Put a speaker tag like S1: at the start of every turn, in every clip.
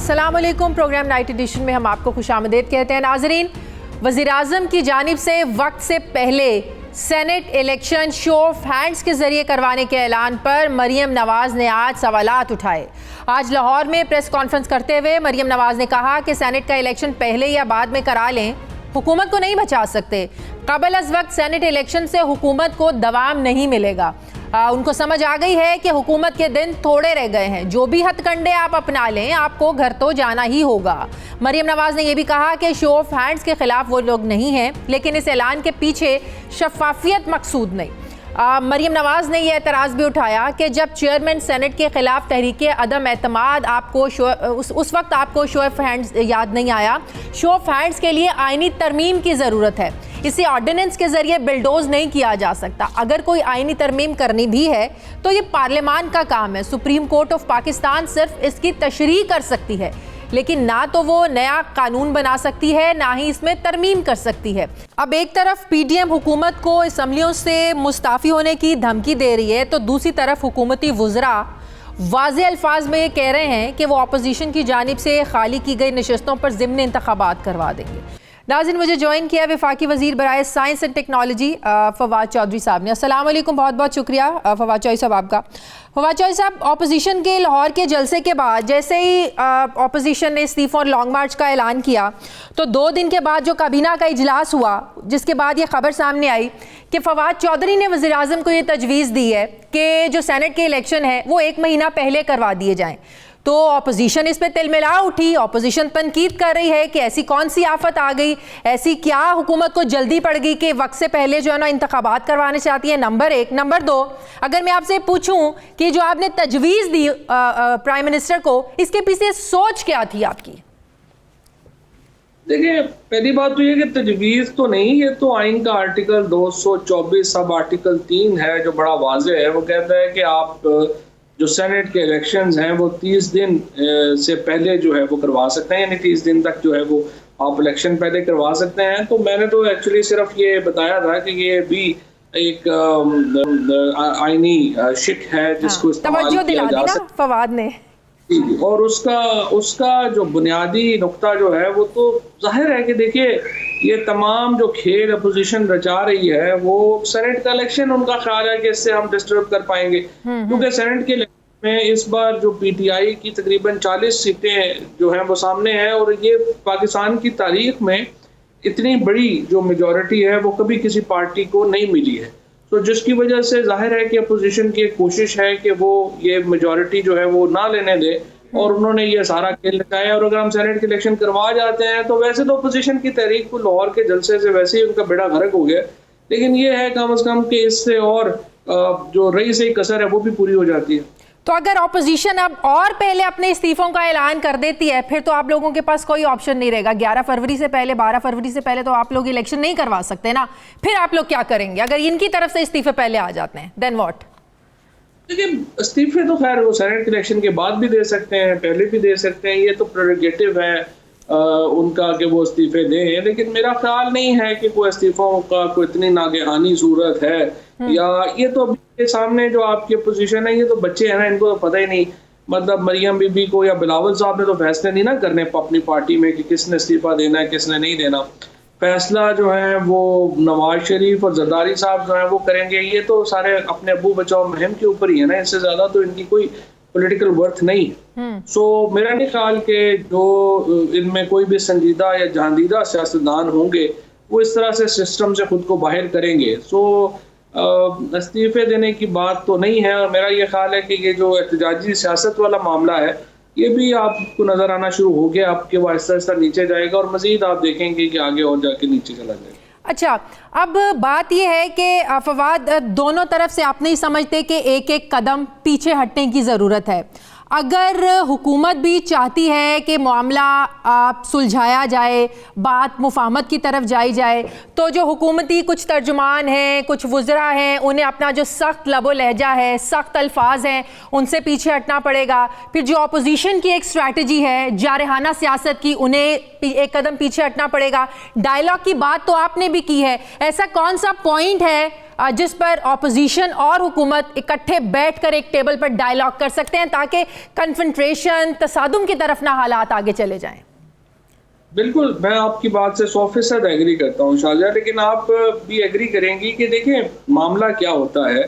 S1: अस्सलाम वालेकुम। Programme night addition में हम आपको खुशामदीद कहते हैं। नाजरीन, वज़ीर-ए-आज़म की जानिब से वक्त से पहले senate election show off hands के ज़रिए करवाने के ऐलान पर मरीम नवाज़ ने आज सवालात उठाए। आज लाहौर में प्रेस कॉन्फ्रेंस करते हुए मरीम नवाज़ ने कहा कि सेनेट का इलेक्शन पहले या बाद में करा लें, हुकूमत को नहीं बचा सकते। कबल अज़ वक्त सेनेट इलेक्शन से हुकूमत को दवाम नहीं मिलेगा। उनको समझ आ गई है कि हुकूमत के दिन थोड़े रह गए हैं। जो भी हथकंडे आप अपना लें, आपको घर तो जाना ही होगा। मरीम नवाज़ ने यह भी कहा कि शो ऑफ हैंड्स के खिलाफ वो लोग नहीं हैं, लेकिन इस ऐलान के पीछे शफाफियत मकसूद नहीं। मरीम नवाज़ ने यह एतराज़ भी उठाया कि जब चेयरमैन सेनेट के खिलाफ तहरीक अदम एतमाद आपको उस वक्त आपको शो ऑफ हैंड्स याद नहीं आया। शो ऑफ हैंड्स के लिए आईनी तरमीम की ज़रूरत है। इसे ऑर्डिनेंस के ज़रिए बिल्डोज नहीं किया जा सकता। अगर कोई आईनी तरमीम करनी भी है तो ये पार्लियामान का काम है। सुप्रीम कोर्ट ऑफ पाकिस्तान सिर्फ इसकी तशरीह कर सकती है, लेकिन ना तो वो नया कानून बना सकती है, ना ही इसमें तरमीम कर सकती है। अब एक तरफ पीडीएम हुकूमत को असम्बलियों से मुस्ताफ़ी होने की धमकी दे रही है, तो दूसरी तरफ हुकूमती वुज़रा वाज़े अल्फाज में ये कह रहे हैं कि वो अपोजिशन की जानिब से खाली की गई नशस्तों पर ज़िम्नी इंतखाबात करवा देंगे। नाज़रीन, मुझे ज्वाइन किया वफाकी वज़ीर बराए science and technology Fawad Chaudhry साहब ने। अस्सलाम वालेकुम, बहुत बहुत शुक्रिया फवाद चौधरी साहब आपका। फवाद चौधरी साहब, अपोजिशन के लाहौर के जलसे के बाद जैसे ही अपोजिशन ने इस्तीफ़ा और लॉन्ग मार्च का ऐलान किया, तो 2 दिन के बाद जो काबीना का इजलास हुआ, जिसके बाद ये खबर सामने आई कि फवाद चौधरी ने वज़ीर-ए-आज़म को ये तजवीज़ दी है कि जो सेनेट के इलेक्शन है वो 1 महीना पहले करवा दिए जाएँ। तो अपोजिशन इस पे तिलमिला उठी। अपोजिशन तनकीद कर रही है कि ऐसी कौन सी आफत आ गई, ऐसी क्या हुकूमत को जल्दी पड़ गई कि वक्त से पहले जो है ना इंतखाबात करवाने चाहती है। नंबर 1। नंबर 2, अगर मैं आपसे पूछूं कि जो आपने तजवीज़ दी प्राइम मिनिस्टर को, इसके पीछे सोच क्या थी आपकी?
S2: देखिए, पहली बात तो ये कि तजवीज़ तो नहीं, ये तो आइन का आर्टिकल 224 सब आर्टिकल 3 है जो बड़ा वाज़ेह है। वो कहता है कि आप जो सेनेट के इलेक्शंस हैं वो 30 दिन से पहले जो है वो करवा सकते हैं, यानी 30 दिन तक जो है वो आप इलेक्शन पहले करवा सकते हैं। तो मैंने तो एक्चुअली सिर्फ ये बताया था कि ये भी एक आईनी शिक है जिसको इस्तेमाल किया जा सकता है
S1: फवाद ने।
S2: और उसका जो बुनियादी नुक्ता जो है वो तो जाहिर है कि देखिए, ये तमाम जो खेल अपोजिशन रचा रही है वो सेनेट का इलेक्शन, उनका ख्याल है कि इससे हम डिस्टर्ब कर पाएंगे, क्योंकि सेनेट के इलेक्शन में इस बार जो पीटीआई की तकरीबन 40 सीटें जो हैं वो सामने हैं, और ये पाकिस्तान की तारीख में इतनी बड़ी जो मेजॉरिटी है वो कभी किसी पार्टी को नहीं मिली है। तो जिसकी वजह से जाहिर है कि अपोजिशन की एक कोशिश है कि वो ये मेजॉरिटी जो है वो ना लेने दे, और उन्होंने ये सारा खेल लगाया। और अगर हम सेनेट के इलेक्शन करवा जाते हैं तो वैसे तो अपोजिशन की तहरीक को लाहौर के जलसे से वैसे ही उनका बेड़ा गर्क हो गया, लेकिन ये है कम से कम कि इससे और जो रही से कसर है वो भी पूरी हो जाती है।
S1: तो अगर अपोजिशन अब और पहले अपने इस्तीफों का ऐलान कर देती है, फिर तो आप लोगों के पास कोई ऑप्शन नहीं रहेगा। 11 फरवरी से पहले, 12 फरवरी से पहले तो आप लोग इलेक्शन नहीं करवा सकते ना। फिर आप लोग क्या करेंगे अगर इनकी तरफ से इस्तीफे पहले आ जाते हैं? Then what?
S2: देखिए, इस्तीफे तो खैर वो सेनेट इलेक्शन के बाद भी दे सकते हैं, पहले भी दे सकते हैं। ये तो प्रेरोगेटिव है उनका कि वो इस्तीफे दें, लेकिन मेरा ख्याल नहीं है कि कोई इस्तीफों का कोई इतनी नागहानी सूरत है। या ये तो अभी के सामने जो आपकी पोजीशन है, ये तो बच्चे हैं ना, इनको तो पता ही नहीं। मतलब मरियम बीबी को या बिलावल साहब ने तो फैसले नहीं ना करने अपनी पार्टी में कि किसने इस्तीफा देना है, किसने नहीं देना। फैसला जो है वो नवाज शरीफ और जरदारी साहब जो है वो करेंगे। ये तो सारे अपने अब्बू बचाओ मुहिम के ऊपर ही है ना, इससे ज्यादा तो इनकी कोई पॉलिटिकल वर्थ नहीं। सो मेरा नहीं ख्याल कि जो इनमें कोई भी संजीदा या जांदीदा सियासतदान होंगे वो इस तरह से सिस्टम से खुद को बाहर करेंगे। सो इस्तीफे देने की बात तो नहीं है। और मेरा ये ख्याल है कि ये जो एहतजाजी सियासत वाला मामला है ये भी आपको नजर आना शुरू हो गया, आपके वो आहिस्ता आहिस्ता नीचे जाएगा, और मजीद आप देखेंगे कि आगे और जाके नीचे चला जाएगा।
S1: अच्छा, अब बात यह है कि फवाद, दोनों तरफ से आप नहीं समझते कि एक एक कदम पीछे हटने की ज़रूरत है? अगर हुकूमत भी चाहती है कि मामला आप सुलझाया जाए, बात मुफाहमत की तरफ जाई जाए, तो जो हुकूमती कुछ तर्जुमान हैं, कुछ वुज़रा हैं, उन्हें अपना जो सख्त लबो लहजा है, सख्त अल्फाज हैं, उनसे पीछे हटना पड़ेगा। फिर जो अपोजिशन की एक स्ट्रैटेजी है जारहाना सियासत की, उन्हें एक कदम पीछे हटना पड़ेगा। डायलॉग की बात तो आपने भी की है, ऐसा कौन सा पॉइंट है जिस पर ऑपोजिशन और हुकूमत इकट्ठे बैठकर एक टेबल पर डायलॉग कर सकते हैं ताकि कन्फ्रंट्रेशन, तसादुम की तरफ ना हालात आगे चले जाएं?
S2: बिल्कुल, मैं आपकी बात से 100% एग्री करता हूँ शाजिया, लेकिन आप भी एग्री करेंगी कि देखिए मामला क्या होता है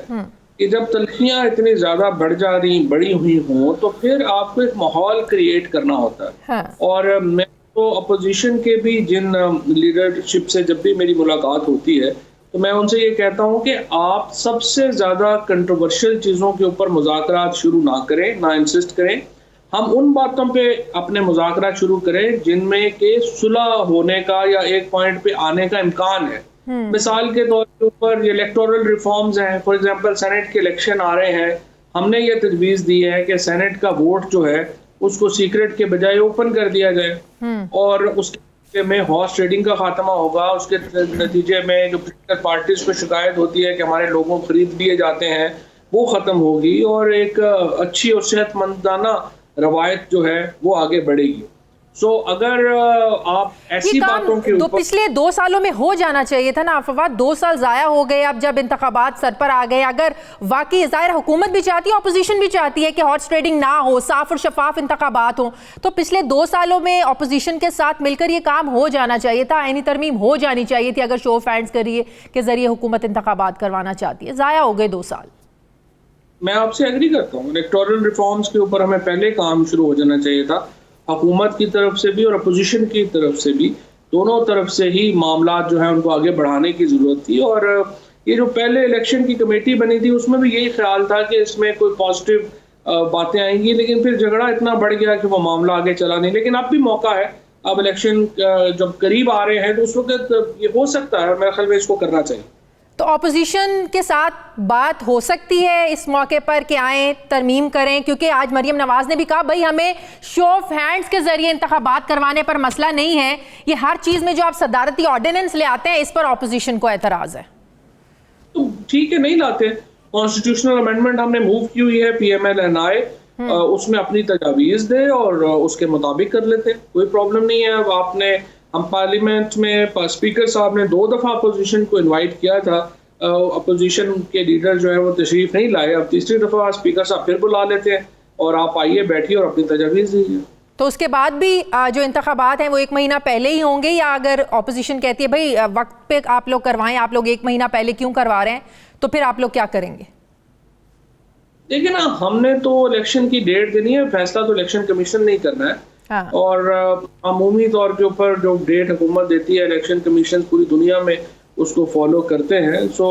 S2: कि जब तलखियां इतनी ज्यादा बड़ी हुई हों तो फिर आपको एक माहौल क्रिएट करना होता है।
S1: हाँ।
S2: और मैं तो अपोजिशन के भी जिन लीडरशिप से जब भी मेरी मुलाकात होती है तो मैं उनसे ये कहता हूँ कि आप सबसे ज्यादा कंट्रोवर्शियल चीजों के ऊपर मुज़ाकरात शुरू ना करें, ना इंसिस्ट करें। हम उन बातों पे अपने मुज़ाकरा शुरू करें जिनमें के सुलह होने का या एक पॉइंट पे आने का इम्कान है। मिसाल के तौर के ऊपर ये इलेक्टोरल रिफॉर्म्स हैं, फॉर एग्जांपल सेनेट के इलेक्शन आ रहे हैं, हमने ये तजवीज़ दी है कि सेनेट का वोट जो है उसको सीक्रेट के बजाय ओपन कर दिया जाए और उसके में हॉर्स ट्रेडिंग का खात्मा होगा। उसके नतीजे में जो पोलिटिकल पार्टीज को शिकायत होती है कि हमारे लोगों को खरीद लिए जाते हैं वो ख़त्म होगी और एक अच्छी और सेहतमंदाना रवायत जो है वो आगे बढ़ेगी। सो अगर आप ऐसी बातों के ऊपर,
S1: तो पिछले 2 सालों में हो जाना चाहिए था ना फवाद। 2 साल जाया हो गए अब जब इंतखाबात सर पर आ गए। अगर वाकई ज़ाहिर हुकूमत भी चाहती है, अपोजिशन भी चाहती है कि हॉर्स ट्रेडिंग ना हो, साफ और शफाफ इंतखाबात हो, तो पिछले 2 सालों में अपोजिशन के साथ मिलकर ये काम हो जाना चाहिए था। आईनी तरमीम हो जानी चाहिए थी अगर शो ऑफ हैंड्स के जरिए हुकूमत इंतखाबात करवाना चाहती है। ज़ाया हो गए 2 साल।
S2: मैं आपसे एग्री करता हूँ, इलेक्टोरल रिफॉर्म्स के ऊपर हमें पहले काम शुरू हो जाना चाहिए था। हुकूमत की तरफ से भी और अपोजिशन की तरफ से भी, दोनों तरफ से ही मामला जो है उनको आगे बढ़ाने की ज़रूरत थी। और ये जो पहले इलेक्शन की कमेटी बनी थी उसमें भी यही ख्याल था कि इसमें कोई पॉजिटिव बातें आएंगी, लेकिन फिर झगड़ा इतना बढ़ गया कि वो मामला आगे चला नहीं। लेकिन अब भी मौका है, अब इलेक्शन जब करीब आ रहे हैं तो उस वक्त ये हो सकता है, मेरे ख्याल में इसको करना चाहिए।
S1: तो ऑपोजिशन के साथ बात हो सकती है इस मौके पर कि आएँ तरमीम करें, क्योंकि आज मरियम नवाज ने भी कहा भाई हमें शो ऑफ हैंड्स के जरिए इंतखाबात करवाने पर मसला नहीं है, ये हर चीज़ में जो आप सदारती ऑर्डिनेंस ले आते हैं इस पर ऑपोजिशन को एतराज़ है।
S2: तो ठीक है, नहीं लाते। कॉन्स्टिट्यूशनल अमेंडमेंट हमने मूव की हुई है, PML-NI, उसमें अपनी तजावीज़ दे और उसके मुताबिक कर लेते, कोई प्रॉब्लम नहीं है। अब आपने, हम पार्लियामेंट में स्पीकर साहब ने 2 दफ़ा अपोजिशन को इनवाइट किया था, अपोजिशन के लीडर जो है वो तशरीफ नहीं लाए। अब तीसरी दफ़ा स्पीकर साहब फिर बुला लेते हैं और आप आइए, बैठिए और अपनी तजावीज़ दीजिए।
S1: तो उसके बाद भी जो इंतखाबात हैं वो 1 महीना पहले ही होंगे, या अगर ऑपोजिशन कहती है भाई वक्त पे आप लोग करवाएं, आप लोग 1 महीना पहले क्यों करवा रहे हैं, तो फिर आप लोग क्या करेंगे?
S2: देखिए ना, हमने तो इलेक्शन की डेट देनी है, फैसला तो इलेक्शन कमीशन नहीं करना है।
S1: हाँ।
S2: और अमूमी तौर के ऊपर जो डेट हुकूमत देती है, इलेक्शन कमीशन पूरी दुनिया में उसको फॉलो करते हैं। सो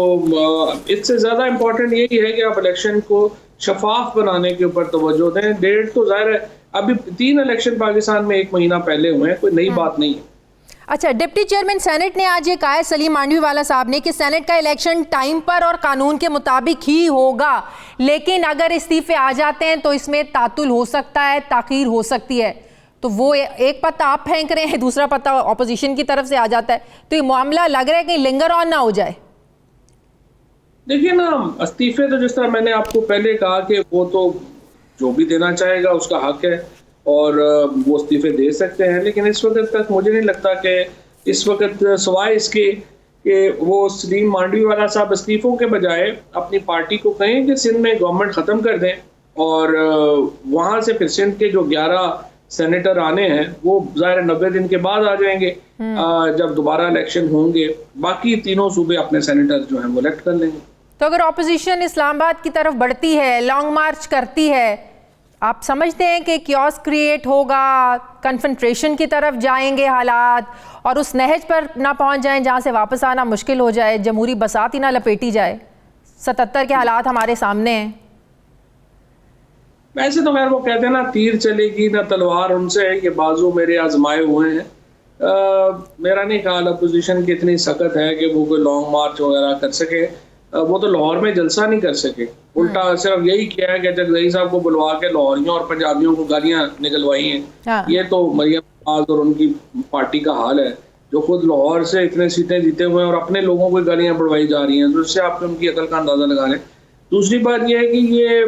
S2: इससे ज़्यादा इम्पोर्टेंट यही है कि आप इलेक्शन को शफाफ बनाने के ऊपर तवज्जो दें। डेट तो ज़ाहिर है अभी 3 इलेक्शन पाकिस्तान में 1 महीना पहले हुए हैं, कोई नई बात नहीं है।
S1: अच्छा, डिप्टी चेयरमैन सेनेट ने आज ये कहा है सलीम मांडवीवाला साहब ने कि सेनेट का इलेक्शन टाइम पर और कानून के मुताबिक ही होगा, लेकिन अगर इस्तीफे आ जाते हैं तो इसमें तातुल हो सकता है, ताख़ीर हो सकती है। तो वो एक पत्ता आप फेंक रहे हैं, दूसरा पत्ता ऑपोजिशन की तरफ से आ जाता है, तो ये मामला लग रहा है कि लिंगर ऑन ना हो जाए।
S2: देखिए ना, इस्तीफे तो जिस तरह मैंने आपको पहले कहा कि वो तो जो भी देना चाहेगा उसका हक है और वो इस्तीफे दे सकते हैं, लेकिन इस वक्त तक मुझे नहीं लगता कि इस वक्त सिवाय इसके कि वो सलीम मांडवीवाला साहब इस्तीफों के बजाय अपनी पार्टी को कहें कि सिंध में गवर्नमेंट ख़त्म कर दें और वहाँ से फिर सिंध के जो 11 सेनेटर आने हैं वो ज़ाहिर 90 दिन के बाद आ जाएंगे जब दोबारा इलेक्शन होंगे। बाकी तीनों सूबे अपने सेनेटर जो हैं वो इलेक्ट कर लेंगे।
S1: तो अगर ऑपोजिशन इस्लामाबाद की तरफ बढ़ती है, लॉन्ग मार्च करती है, आप समझते हैं कि क्योस क्रिएट होगा, कन्फ्रंट्रेशन की तरफ जाएंगे हालात और उस नहज पर ना पहुंच जाएं जहां से वापस आना मुश्किल हो जाए, जमहूरी बसात ही ना लपेटी जाए? 77 के हालात हमारे सामने हैं।
S2: वैसे तो खैर वो कहते हैं ना, तीर चलेगी ना तलवार उनसे, ये बाजू मेरे आजमाए हुए हैं। मेरा नहीं ख्याल अपोजिशन की इतनी सख्त है कि वो कोई लॉन्ग मार्च वगैरह कर सके। वो तो लाहौर में जलसा नहीं कर सके, उल्टा सिर्फ यही किया है कि जगदई साहब को बुलवा के लाहौरियों और पंजाबियों को गालियां निकलवाई हैं।
S1: हाँ।
S2: ये तो मरियम नवाज और उनकी पार्टी का हाल है, जो खुद लाहौर से इतने सीटें जीते हुए हैं और अपने लोगों को गालियां बढ़वाई जा रही हैं, तो इससे आप उनकी अकल का अंदाजा लगा लें। दूसरी बात यह है कि ये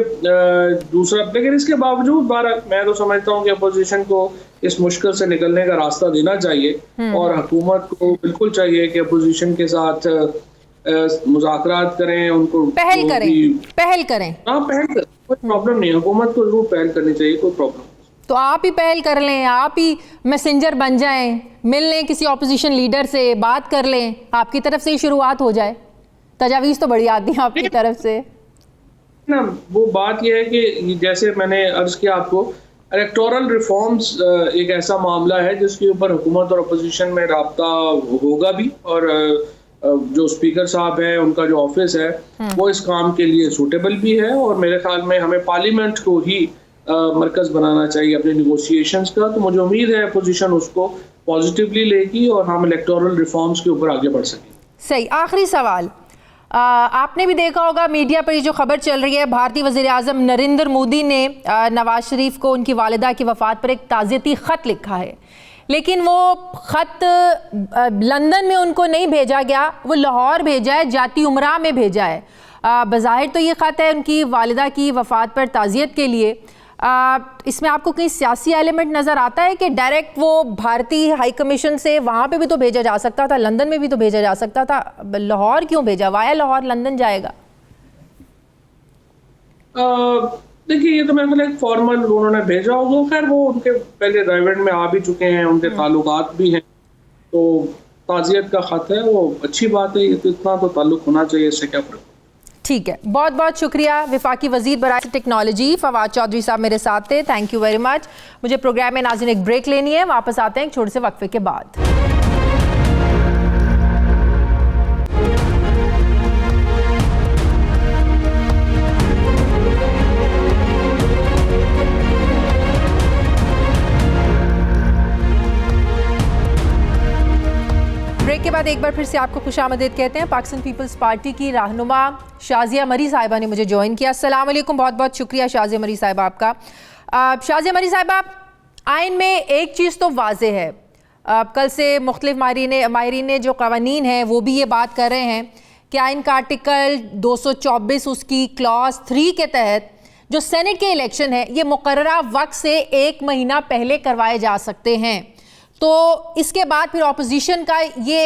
S2: दूसरा, लेकिन इसके बावजूद भारत, मैं तो समझता हूँ कि अपोजिशन को इस मुश्किल से निकलने का रास्ता देना चाहिए और हुकूमत को बिल्कुल चाहिए कि अपोजिशन के साथ मुज़ाकरात करें, उनको
S1: पहल
S2: जो
S1: करें,
S2: भी
S1: पहल करें।
S2: हाँ पहल करें, कोई प्रॉब्लम नहीं है, हुकूमत को जरूर पहल करनी चाहिए, कोई प्रॉब्लम नहीं।
S1: तो आप ही पहल कर लें, आप ही मैसेंजर बन जाएं, मिल लें किसी ऑपोजिशन लीडर से, बात कर लें, आपकी तरफ से ही शुरुआत हो जाए। तजावीज़ तो बड़ी आती हैं आपकी तरफ से
S2: ना। वो बात यह है कि जैसे मैंने अर्ज किया आपको, इलेक्टोरल रिफॉर्म्स एक ऐसा मामला है जिसके ऊपर हुकूमत और अपोजिशन में राब्ता होगा भी, और जो स्पीकर साहब हैं उनका जो ऑफिस है वो इस काम के लिए सूटेबल भी है, और मेरे ख्याल में हमें पार्लियामेंट को ही मरकज़ बनाना चाहिए अपने निगोशिएशंस का। तो मुझे उम्मीद है अपोजिशन उसको पॉजिटिवली लेगी और हम इलेक्टोरल रिफॉर्म्स के ऊपर आगे बढ़ सकेंगे।
S1: सही। आखिरी सवाल, आपने भी देखा होगा मीडिया पर ये जो खबर चल रही है, भारतीय वज़ीर आज़म नरेंद्र मोदी ने नवाज शरीफ को उनकी वालिदा की वफ़ात पर एक ताज़ियती ख़त लिखा है, लेकिन वो ख़त लंदन में उनको नहीं भेजा गया, वो लाहौर भेजा है, जाती उमरा में भेजा है। बज़ाहिर तो ये ख़त है उनकी वालिदा की वफ़ात पर ताज़ियत के लिए। इसमें आपको कहीं सियासी एलिमेंट नज़र आता है कि डायरेक्ट वो भारतीय हाई कमीशन से वहाँ पे भी तो भेजा जा सकता था, लंदन में भी तो भेजा जा सकता था, लाहौर क्यों भेजा, वाया लाहौर लंदन जाएगा?
S2: देखिए ये तो मेरे ख्याल एक फॉर्मल उन्होंने भेजा होगा, खैर वो उनके पहले रेवेंट में आ भी चुके हैं, उनके ताल्लुकात भी हैं, तो ताज़ियत का ख़त है वो अच्छी बात है, ये तो इतना तो ताल्लुक होना चाहिए, इससे क्या फ़र्क।
S1: ठीक है, बहुत बहुत शुक्रिया। वफाकी वज़ीर बराए टेक्नोलॉजी फवाद चौधरी साहब मेरे साथ थे, थैंक यू वेरी मच। मुझे प्रोग्राम में नाज़रीन एक ब्रेक लेनी है, वापस आते हैं एक छोटे से वक्फे के बाद। ब्रेक के बाद एक बार फिर से आपको खुशामदीद कहते हैं। पाकिस्तान पीपल्स पार्टी की रहनुमा शाज़िया मरी साहिबा ने मुझे ज्वाइन किया। अस्सलाम वालेकुम, बहुत बहुत शुक्रिया शाज़िया मरी साहिबा आपका। शाज़िया मरी साहिबा, आइन में एक चीज़ तो वाज़े है, कल से मुख्तलिफ माहिरीन ने जो कवानीन हैं वो भी ये बात कर रहे हैं कि आइन का आर्टिकल 224 उसकी क्लॉज 3 के तहत जो सेनेट के इलेक्शन है ये मुकर्ररा वक्त से 1 महीना पहले करवाए जा सकते हैं। तो इसके बाद फिर अपोजिशन का ये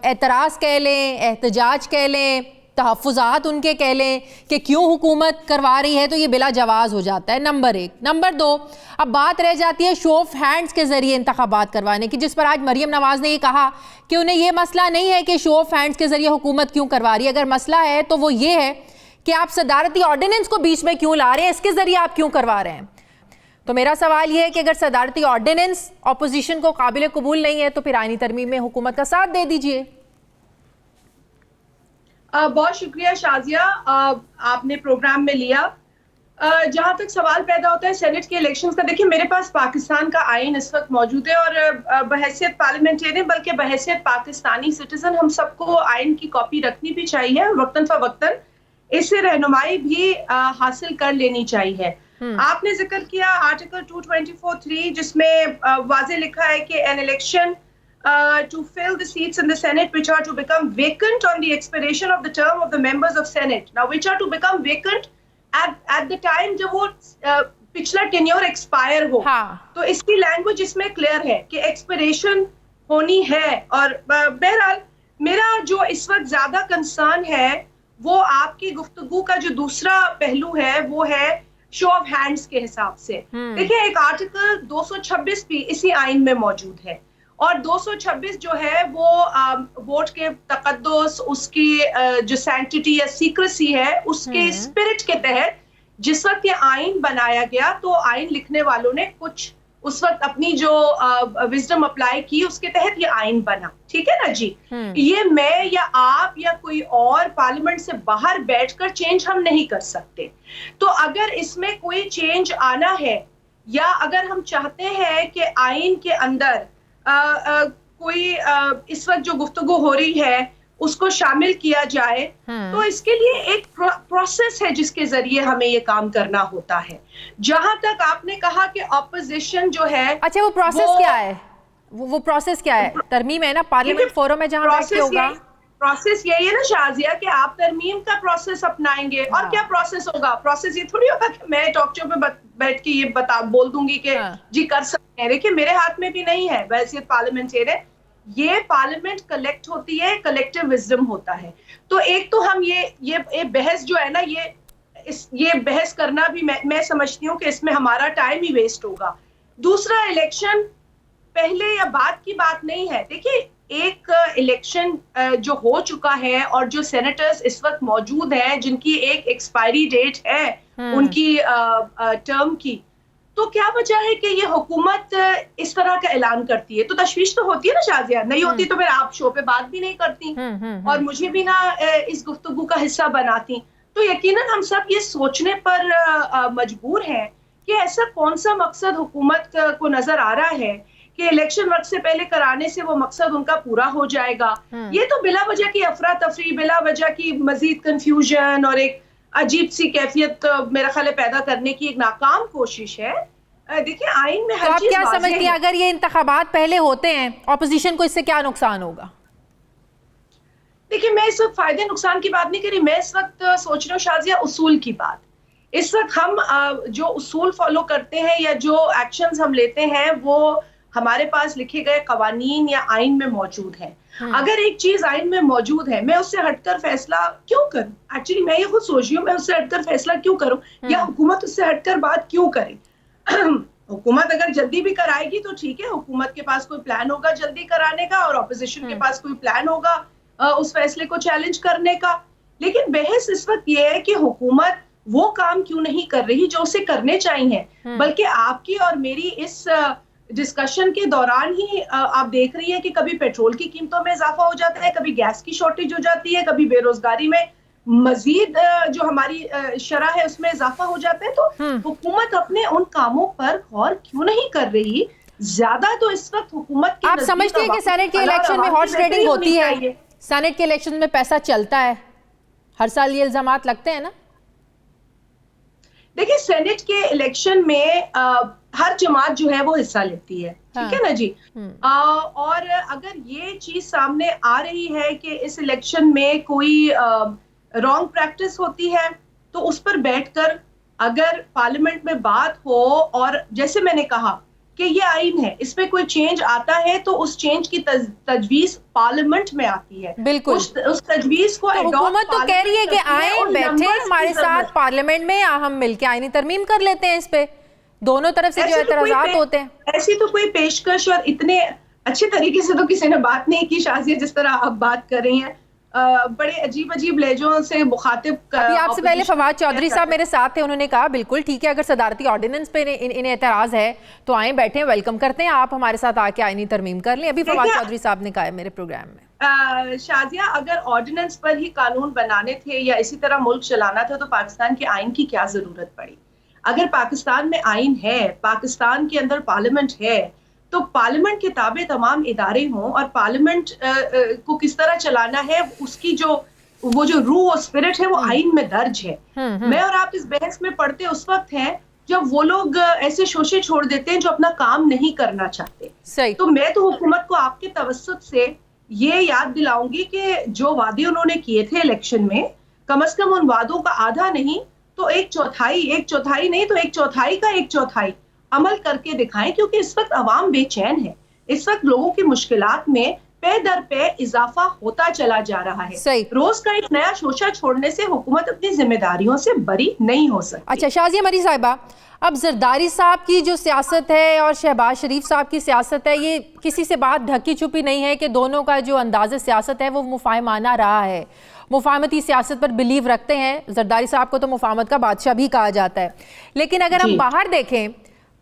S1: एतराज़ कह लें, एहतजाज कह लें, तहफ़्फ़ुज़ात उनके कह लें कि क्यों हुकूमत करवा रही है, तो ये बिला जवाज़ हो जाता है, नंबर 1। नंबर 2, अब बात रह जाती है शो ऑफ हैंड्स के ज़रिए इंतखाबात करवाने की, जिस पर आज मरीम नवाज़ ने ये कहा कि उन्हें ये मसला नहीं है कि शो ऑफ हैंड्स के ज़रिए हुकूमत क्यों करवा रही है, अगर मसला है तो वो ये है कि आप सदारती ऑर्डिनेंस को बीच में क्यों ला रहे हैं, इसके ज़रिए आप क्यों करवा रहे हैं। तो मेरा सवाल ये है कि अगर सदारती ऑर्डिनेंस अपोजिशन को काबिल कबूल नहीं है तो फिर आईनी तरमीम में हुकूमत का साथ दे दीजिए।
S3: बहुत शुक्रिया शाजिया, आपने प्रोग्राम में लिया। जहां तक सवाल पैदा होता है सेनेट के इलेक्शंस का, देखिए मेरे पास पाकिस्तान का आइन इस वक्त मौजूद है और बहैसियत पार्लियामेंटेरियन बल्कि बहैसियत पाकिस्तानी सिटीजन हम सबको आइन की कॉपी रखनी भी चाहिए, वक्तन फवक्तन इससे रहनुमाई भी हासिल कर लेनी चाहिए। आपने जिक्र किया आर्टिकल 224(3) जिसमें वाज़े लिखा है कि an election to fill the seats in the Senate which are to become vacant on the expiration of the term of the members of Senate. Now, which are to become vacant at the time जब वो पिछला tenure expire हो, तो इसकी language इसमें clear है कि expiration होनी है। और बहरहाल मेरा जो इस वक्त ज्यादा कंसर्न है वो आपकी गुफ्तगू का जो दूसरा पहलू है वो है शो ऑफ हैंड्स के हिसाब से। देखिए एक आर्टिकल 226 भी इसी आइन में मौजूद है और 226 जो है वो वोट के तकद्दुस, उसकी जो सैंक्टिटी या सीक्रेसी है उसके स्पिरिट के तहत जिस वक्त ये आइन बनाया गया तो आइन लिखने वालों ने कुछ उस वक्त अपनी जो विजडम अप्लाई की उसके तहत ये आइन बना, ठीक है ना जी। ये मैं या आप या कोई और पार्लियामेंट से बाहर बैठकर चेंज हम नहीं कर सकते। तो अगर इसमें कोई चेंज आना है या अगर हम चाहते हैं कि आइन के अंदर कोई इस वक्त जो गुफ्तगू हो रही है उसको शामिल किया जाए, तो इसके लिए एक प्रोसेस है जिसके जरिए हमें ये काम करना होता है। जहां तक आपने कहा कि ऑपोजिशन जो है,
S1: अच्छा वो प्रोसेस क्या है, वो प्रोसेस क्या है? तरमीम है ना, पार्लियामेंट फोरम में जहां बैठ के होगा।
S3: प्रोसेस यही है ना शाजिया कि आप तरमीम का प्रोसेस अपनाएंगे और क्या प्रोसेस होगा? प्रोसेस ये थोड़ी होगा कि मैं टॉक शो पे बैठ के ये बोल दूंगी कि जी कर सकते हैं। देखिए मेरे हाथ में भी नहीं है, वैसे पार्लियामेंटेरियन ये पार्लियामेंट कलेक्ट होती है, कलेक्टिव विजडम होता है। तो एक तो हम ये बहस जो है ना, ये बहस करना भी मैं समझती हूँ कि इसमें हमारा टाइम ही वेस्ट होगा। दूसरा, इलेक्शन पहले या बाद की बात नहीं है। देखिए, एक इलेक्शन जो हो चुका है और जो सेनेटर्स इस वक्त मौजूद हैं जिनकी एक एक्सपायरी डेट है उनकी टर्म की, तो क्या वजह है कि ये हुकूमत इस तरह का ऐलान करती है? तो तशवीश तो होती है ना शाजिया, नहीं होती तो फिर आप शो पे बात भी नहीं करती और मुझे भी ना इस गुफ्तगू का हिस्सा बनाती। तो यकीनन हम सब ये सोचने पर मजबूर हैं कि ऐसा कौन सा मकसद हुकूमत को नजर आ रहा है कि इलेक्शन वक्त से पहले कराने से वो मकसद उनका पूरा हो जाएगा। ये तो बिला वजह की अफरा तफरी, बिला वजह की मजीद कंफ्यूजन और एक अजीब सी कैफियत मेरा ख्याल पैदा करने की एक नाकाम कोशिश है। देखिए, आइन में हर चीज
S1: क्या समझती हैं, अगर ये इंतखाबात पहले होते हैं, ऑपोजिशन को इससे क्या नुकसान होगा?
S3: देखिए, मैं इस वक्त फायदे नुकसान की बात नहीं करी, मैं इस वक्त सोच रही हूँ शाजिया उसूल की बात। इस वक्त हम जो उसूल फॉलो करते हैं या जो एक्शंस हम लेते हैं वो हमारे पास लिखे गए कवानीन या आइन में मौजूद है। अगर एक चीज आइन में मौजूद है, मैं उससे हटकर फैसला क्यों करूं? एक्चुअली मैं ये खुद सोच रही हूँ, मैं उससे हटकर फैसला क्यों करूं या हुकूमत उससे हटकर बात क्यों करे? हुकूमत अगर जल्दी भी कराएगी तो ठीक है, हुकूमत के पास कोई प्लान होगा जल्दी कराने का और ऑपोजिशन के पास कोई प्लान होगा उस फैसले को चैलेंज करने का। लेकिन बहस इस वक्त ये है कि हुकूमत वो काम क्यों नहीं कर रही जो उसे करने चाहिए, बल्कि आपकी और मेरी इस डिस्कशन के दौरान ही आप देख रही हैं कि कभी पेट्रोल की कीमतों में इजाफा हो जाता है, कभी गैस की शॉर्टेज हो जाती है, कभी बेरोजगारी में मजीद जो हमारी शरह है उसमें इजाफा हो जाता है। तो हुकूमत अपने उन कामों पर गौर क्यों नहीं कर रही? ज्यादा तो इस वक्त हुकूमत की,
S1: आप समझते हैं कि सेनेट के इलेक्शन में हॉर्स ट्रेडिंग होती है? सेनेट के इलेक्शन में पैसा चलता है, हर साल ये इल्जामात लगते हैं ना?
S3: देखिए, सेनेट के इलेक्शन में हर जमात जो है वो हिस्सा लेती है, ठीक है ना जी। और अगर ये चीज सामने आ रही है कि इस इलेक्शन में कोई रॉन्ग प्रैक्टिस होती है तो उस पर बैठकर अगर पार्लियामेंट में बात हो और जैसे मैंने कहा कि ये आइन है, इसमें कोई चेंज आता है तो उस चेंज की तजवीज पार्लियामेंट में आती है।
S1: बिल्कुल,
S3: उस तजवीज को
S1: तो हुकूमत तो कह रही है कि आए बैठे हमारे साथ पार्लियामेंट में, हम मिलके आईनी तरमीम कर लेते हैं इस पे। दोनों तरफ से जो एतराजात होते हैं,
S3: ऐसी तो कोई पेशकश और इतने अच्छे तरीके से तो किसी ने बात नहीं की शाजिया जिस तरह आप बात कर रही हैं। बड़े अजीब अजीब लहजों से मुखातिब
S1: अभी आपसे पहले फवाद चौधरी साहब मेरे साथ थे, उन्होंने कहा बिल्कुल ठीक है, अगर सदारती ऑर्डिनेंस पे इन्हें एतराज है तो आए बैठे, वेलकम करते हैं, आप हमारे साथ आके आईनी तरमीम कर लें। अभी फवाद चौधरी साहब ने कहा है मेरे प्रोग्राम में।
S3: शाजिया, अगर ऑर्डिनेंस पर ही कानून बनाने थे या इसी तरह मुल्क चलाना था तो पाकिस्तान के आइन की क्या जरूरत पड़ी? अगर पाकिस्तान में आइन है, पाकिस्तान के अंदर पार्लियामेंट है, तो पार्लियामेंट के ताबे तमाम इदारे हों और पार्लियामेंट को किस तरह चलाना है उसकी वो जो रूह और स्पिरिट है वो आइन में दर्ज है। मैं और आप इस बहस में पढ़ते उस वक्त हैं जब वो लोग ऐसे शोशे छोड़ देते हैं जो अपना काम नहीं करना चाहते।
S1: सही।
S3: तो मैं तो हुकूमत को आपके तवस्सुत से ये याद दिलाऊंगी कि जो वादे उन्होंने किए थे इलेक्शन में, कम से कम उन वादों का आधा नहीं तो एक चौथाई नहीं तो एक चौथाई का एक चौथाई अमल करके दिखाएं, क्योंकि इस वक्त अवाम बेचैन है। इस वक्त लोगों की मुश्किलात में पे दर पे इजाफा होता चला जा रहा है। रोज का एक नया शोशा छोड़ने से हुकूमत अपनी जिम्मेदारियों से बरी नहीं हो सकती।
S1: अच्छा शाजिया मरी साहिबा, अब जरदारी साहब की जो सियासत है और शहबाज शरीफ साहब की सियासत है, ये किसी से बात ढकी छुपी नहीं है कि दोनों का जो अंदाज़ सियासत है वो मुफाहमाना रहा है, मुफाहमती सियासत पर बिलीव रखते हैं। जरदारी साहब को तो मुफाहमत का बादशाह भी कहा जाता है। लेकिन अगर हम बाहर देखें,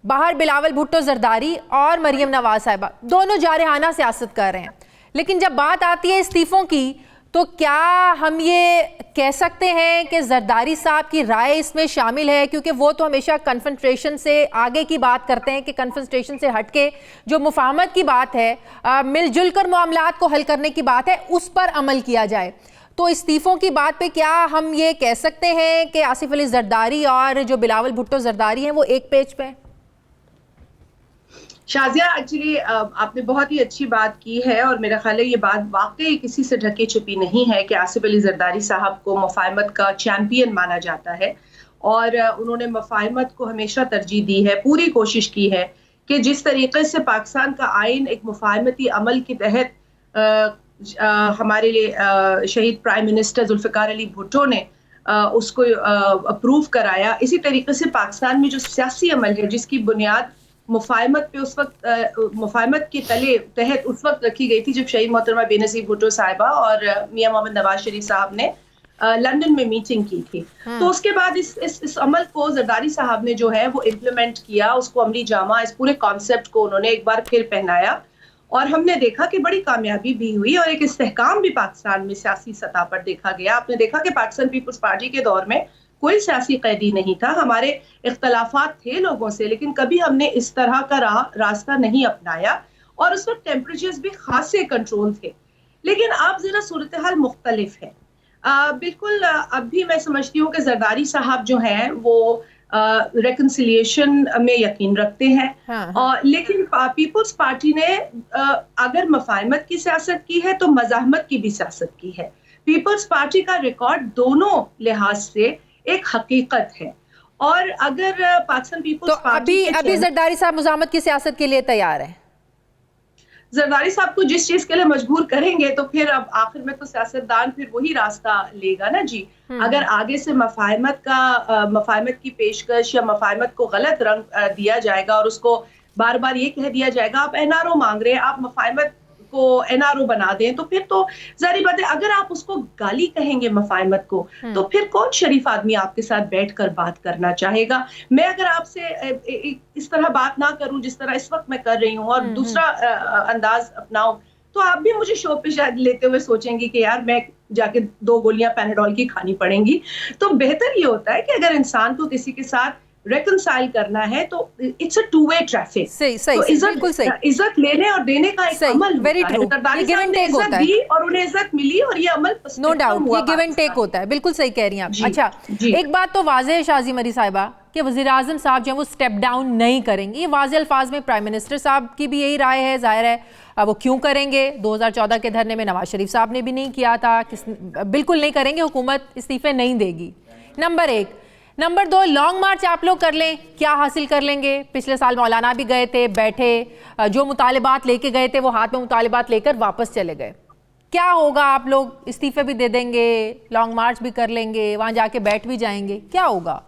S1: बाहर बिलावल भुट्टो जरदारी और मरियम नवाज साहिबा दोनों जारहाना सियासत कर रहे हैं, लेकिन जब बात आती है इस्तीफों की तो क्या हम ये कह सकते हैं कि जरदारी साहब की राय इसमें शामिल है? क्योंकि वो तो हमेशा कन्फ्रंट्रेशन से आगे की बात करते हैं कि कन्फ्रंट्रेशन से हटके जो मुफाहमत की बात है, मिलजुल कर मामलात को हल करने की बात है, उस पर अमल किया जाए। तो इस्तीफों की बात पे क्या हम ये कह सकते हैं कि आसिफ अली जरदारी और जो बिलावल भुट्टो जरदारी हैं वो एक पेज पे?
S3: शाजिया, एक्चुअली आपने बहुत ही अच्छी बात की है और मेरा ख्याल है ये बात वाकई किसी से ढकी छुपी नहीं है कि आसिफ अली जरदारी साहब को मुफाहमत का चैंपियन माना जाता है और उन्होंने मुफाहमत को हमेशा तरजीह दी है, पूरी कोशिश की है कि जिस तरीके से पाकिस्तान का आइन एक मुफाहमती अमल के तहत हमारे शहीद प्राइम मिनिस्टर जुल्फ़िकार अली भुट्टो ने उसको अप्रूव कराया, इसी तरीके से पाकिस्तान में जो सियासी अमल है जिसकी बुनियाद मुफाहमत पे उस वक्त मुफाहमत के तहत उस वक्त रखी गई थी जब शहीद मोहतरमा बेनज़ीर भुट्टो साहिबा और मियां मोहम्मद नवाज शरीफ साहब ने लंदन में मीटिंग की थी। तो उसके बाद इस अमल को जरदारी साहब ने जो है वो इम्प्लीमेंट किया, उसको अमली जामा, इस पूरे कॉन्सेप्ट को उन्होंने एक बार फिर पहनाया और हमने देखा कि बड़ी कामयाबी भी हुई और एक इस्तेहकाम भी पाकिस्तान में सियासी सतह पर देखा गया। आपने देखा कि पाकिस्तान पीपल्स पार्टी के दौर में कोई सियासी कैदी नहीं था, हमारे इख्तलाफात थे लोगों से, लेकिन कभी हमने इस तरह का रास्ता नहीं अपनाया और उस वक्त टेम्परेचर्स भी खासे कंट्रोल थे। लेकिन अब जरा सूरत हाल मुख्तलिफ है। बिल्कुल अब भी मैं समझती हूँ कि जरदारी साहब जो हैं वो रेकन्सिलिएशन में यकीन रखते हैं। हाँ। लेकिन पीपल्स पार्टी ने अगर मफाहमत की सियासत की है तो मज़ाहमत की भी सियासत की है। पीपल्स पार्टी का रिकॉर्ड दोनों लिहाज से एक हकीकत है और अगर पाकिस्तान पीपल्स पार्टी
S1: अभी जरदारी साहब मज़ाहमत की सियासत के लिए तैयार है।
S3: जरदारी साहब को जिस चीज के लिए मजबूर करेंगे तो फिर अब आखिर में तो सियासतदान फिर वही रास्ता लेगा ना जी। अगर आगे से मफाहमत की पेशकश या मफाहमत को गलत रंग दिया जाएगा और उसको बार बार ये कह दिया जाएगा आप एनआरओ मांग रहे हैं, आप मफाहमत को एनआरओ बना दें, तो फिर तो जारी बात है अगर आप उसको गाली कहेंगे मफाहमत को तो फिर कौन शरीफ आदमी आपके साथ बैठकर बात करना चाहेगा। मैं अगर आपसे इस तरह बात ना करूं जिस तरह इस वक्त मैं कर रही हूं और दूसरा अंदाज अपनाऊं तो आप भी मुझे शो पे शायद लेते हुए सोचेंगी कि यार मैं जाके 2 गोलियां पैनाडोल की खानी पड़ेंगी। तो बेहतर ये होता है कि अगर इंसान को किसी के साथ रेकंसाइल करना है तो इट्स अ 2-वे ट्रैफिक।
S1: सही
S3: तो
S1: बिल्कुल सही।
S3: इज्जत लेने और देने का एक अमल
S1: very true, give and take होता है
S3: और उन्हें इज्जत मिली और ये अमल
S1: नो डाउट ये गिव एंड टेक होता है। बिल्कुल सही कह रही हैं आप। अच्छा एक बात तो वाज़ेह है शाजी मरी साहिबा कि वज़ीर आज़म साहब जो है वो स्टेप डाउन नहीं करेंगे, ये वाज़ेह अल्फाज में प्राइम मिनिस्टर साहब की भी यही राय है। जाहिर है वो क्यों करेंगे, 2014 के धरने में नवाज शरीफ साहब ने भी नहीं किया था, बिल्कुल नहीं करेंगे, हुकूमत इस्तीफे नहीं देगी। नंबर 1। नंबर 2, लॉन्ग मार्च आप लोग कर लें, क्या हासिल कर लेंगे? पिछले साल मौलाना भी गए थे, बैठे, जो मुतालिबात लेके गए थे वो हाथ में मुतालिबात लेकर वापस चले गए। क्या होगा? आप लोग इस्तीफे भी दे देंगे, लॉन्ग मार्च भी कर लेंगे, वहां जाके बैठ भी जाएंगे, क्या होगा?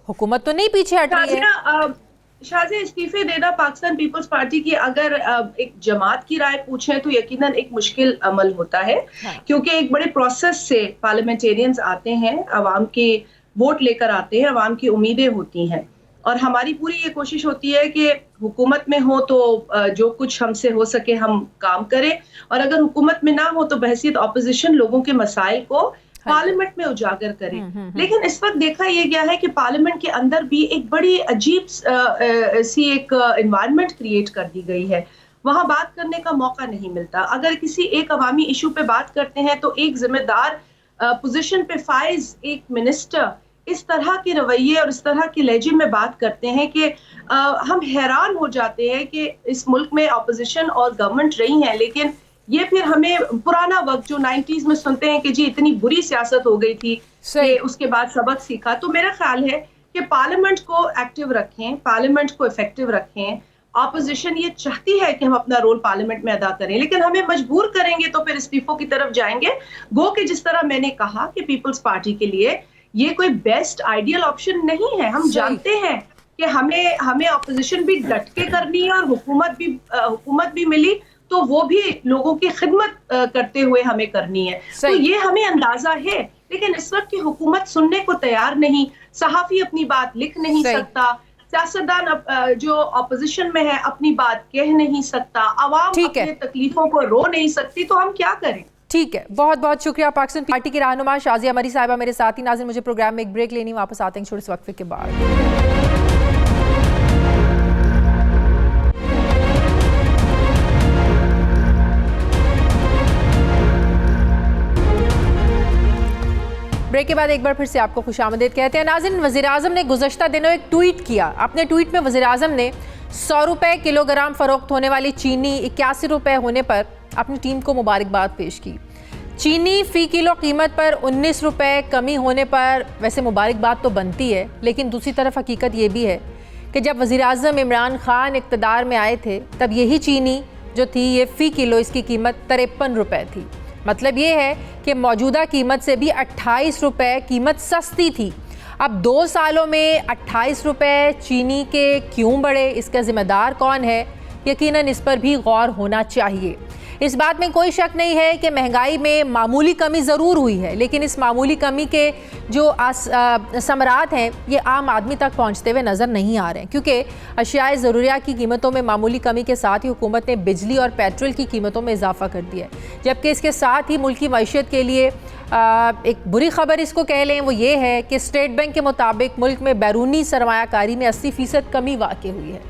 S1: हुकूमत तो नहीं पीछे हट रही है।
S3: शाज़िया इस्तीफे देना पाकिस्तान पीपल्स पार्टी की अगर एक जमात की राय पूछें तो यकीनन एक मुश्किल अमल होता है। हाँ। क्योंकि एक बड़े प्रोसेस से पार्लियामेंटेरियंस आते हैं, अवाम के वोट लेकर आते हैं, अवाम की उम्मीदें होती हैं और हमारी पूरी ये कोशिश होती है कि हुकूमत में हो तो जो कुछ हमसे हो सके हम काम करें और अगर हुकूमत में ना हो तो बहसीत ऑपोजिशन लोगों के मसाइल को पार्लियामेंट में उजागर करें। लेकिन इस वक्त देखा यह गया है कि पार्लियामेंट के अंदर भी एक बड़ी अजीब सी एक एनवायरनमेंट क्रिएट कर दी गई है, वहां बात करने का मौका नहीं मिलता। अगर किसी एक अवामी इशू पे बात करते हैं तो एक जिम्मेदार पोजीशन पे फाइज एक मिनिस्टर इस तरह के रवैये और इस तरह के लहजे में बात करते हैं कि हम हैरान हो जाते हैं कि इस मुल्क में अपोजिशन और गवर्नमेंट रही है, लेकिन ये फिर हमें पुराना वक्त जो 90s में सुनते हैं कि जी इतनी बुरी सियासत हो गई थी कि उसके बाद सबक सीखा। तो मेरा ख्याल है कि पार्लियामेंट को एक्टिव रखें, पार्लियामेंट को इफेक्टिव रखें। ऑपोजिशन ये चाहती है कि हम अपना रोल पार्लियामेंट में अदा करें, लेकिन हमें मजबूर करेंगे तो फिर इस्तीफों की तरफ जाएंगे। गो कि जिस तरह मैंने कहा कि पीपल्स पार्टी के लिए ये कोई बेस्ट आइडियल ऑप्शन नहीं है। हम जानते हैं कि हमें ऑपोजिशन भी डट के करनी है और हुकूमत भी मिली तो वो भी लोगों की खिदमत करते हुए हमें करनी है। तो ये हमें अंदाजा है, लेकिन इस वक्त की हुकूमत सुनने को तैयार नहीं, सहाफी अपनी बात लिख नहीं सकता, सियासतदान जो ऑपोजिशन में है अपनी बात कह नहीं सकता, आवाम अपनी तकलीफों को रो नहीं सकती, तो हम क्या करें?
S1: ठीक है, बहुत बहुत शुक्रिया। पाकिस्तान पार्टी की रहनुमा शाज़िया मरी साहिबा मेरे साथ ही। नाज़रीन मुझे प्रोग्राम में एक ब्रेक लेनी, वापस आते हैं छोटे से वक्फे के बाद। ब्रेक के बाद एक बार फिर से आपको खुशामदीद कहते हैं। नाज़रीन वज़ीर आज़म ने गुज़श्ता दिनों एक ट्वीट किया। अपने ट्वीट में वज़ीर आज़म ने 100 रुपये किलोग्राम फ़रोख्त होने वाली चीनी 81 रुपये होने पर अपनी टीम को मुबारकबाद पेश की। चीनी फ़ी किलो कीमत पर 19 रुपये कमी होने पर वैसे मुबारकबाद तो बनती है, लेकिन दूसरी तरफ हकीकत ये भी है कि जब वज़ीर-ए-आज़म इमरान खान इक़्तिदार में आए थे तब यही चीनी जो थी ये फ़ी किलो इसकी कीमत 53 रुपये थी। मतलब ये है कि मौजूदा कीमत से भी 28 रुपये कीमत सस्ती थी। अब 2 सालों में 28 रुपये चीनी के क्यों बढ़े, इसका ज़िम्मेदार कौन है? यकीनन इस पर भी गौर होना चाहिए। इस बात में कोई शक नहीं है कि महंगाई में मामूली कमी ज़रूर हुई है, लेकिन इस मामूली कमी के जो समरात हैं ये आम आदमी तक पहुंचते हुए नज़र नहीं आ रहे हैं, क्योंकि अशियाए ज़रूरियात की कीमतों में मामूली कमी के साथ ही हुकूमत ने बिजली और पेट्रोल की कीमतों में इजाफा कर दिया है। जबकि इसके साथ ही मुल्क की मईशत के लिए एक बुरी खबर इसको कह लें वो ये है कि स्टेट बैंक के मुताबिक मुल्क में बैरूनी सरमायाकारी में 80% कमी वाक़ हुई है।